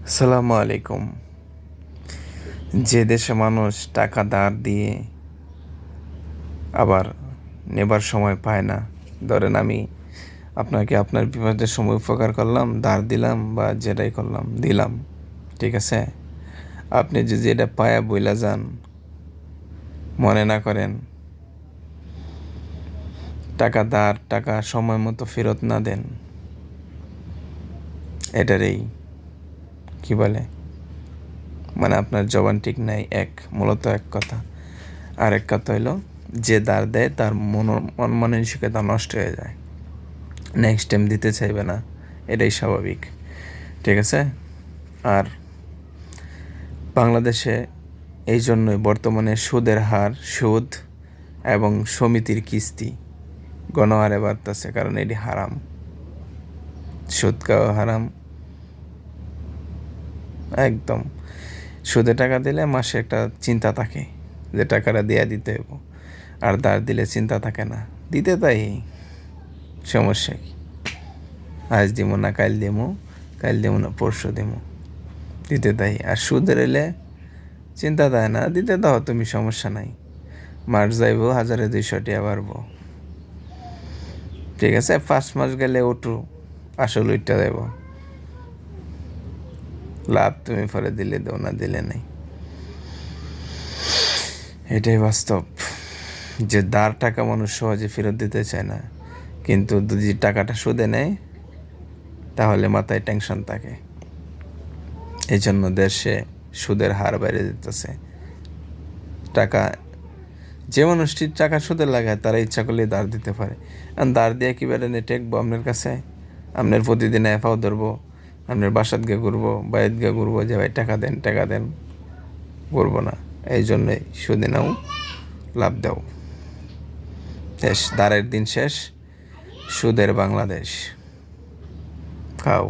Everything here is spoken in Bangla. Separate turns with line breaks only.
আসসালামু আলাইকুম। যে দেশে মানুষ টাকা ধার দিয়ে আবার নেবার সময় পায় না, ধরেন আমি আপনাকে আপনার বিপদের সময় উপকার করলাম, ধার দিলাম বা যেটাই করলাম দিলাম, ঠিক আছে, আপনি যদি এটা পায়া বইলা যান, মনে না করেন, টাকা সময় মতো ফেরত না দেন, এটারই কি বলে, মানে আপনার জবান ঠিক নাই, মূলত এক কথা। আর এক কথা হইলো, যে ধার দেয় তার মন মানসিকতা নষ্ট হয়ে যায়, নেক্সট টাইম দিতে চাইবে না, এটাই স্বাভাবিক, ঠিক আছে। আর বাংলাদেশে এই জন্যই বর্তমানে সুদের হার, সুদ এবং সমিতির কিস্তি গণহারে বাড়তেছে, কারণ এটি হারাম। সুদ খাওয়া হারাম একদম। সুদে টাকা দিলে মাসে একটা চিন্তা থাকে যে টাকাটা দিয়া দিতে হইব, আর ধার দিলে চিন্তা থাকে না, দিতে তাই সমস্যা কি, আজ দিমো না কাইল দিমো না পরশু দিমো, দিতে তাই। আর সুদের এলে চিন্তা দেয় না, দিতে দাও তুমি, সমস্যা নাই, মাস যাইব 1200 টাকা বাড়বো, ঠিক আছে, 5 মাস গেলে ওটু আসল উইটটা দেব, লাভ তুমি পরে দিলে দেও, না দিলে নাই। এটাই বাস্তব, যে ধার টাকা মানুষ সহজে ফেরত দিতে চায় না, কিন্তু যদি টাকাটা সুদে নেয় তাহলে মাথায় টেনশন থাকে। এই জন্য দেশে সুদের হার বেড়ে যেতেছে। টাকা, যে মানুষটি টাকা সুদে লাগায় তারা ইচ্ছা করলে ধার দিতে পারে। আর ধার দিয়ে কি বেড়ে টেকবো আপনার কাছে? আপনার প্রতিদিন এফাও ধরবো, আপনার বাসাত গিয়ে ঘুরবো, বাইরে গিয়ে ঘুরবো, যে ভাই টাকা দেন, ঘুরবো না। এই জন্যই সুদে নাও, লাভ দাও, শেষ, ধারের দিন শেষ, সুদের বাংলাদেশ, খাও।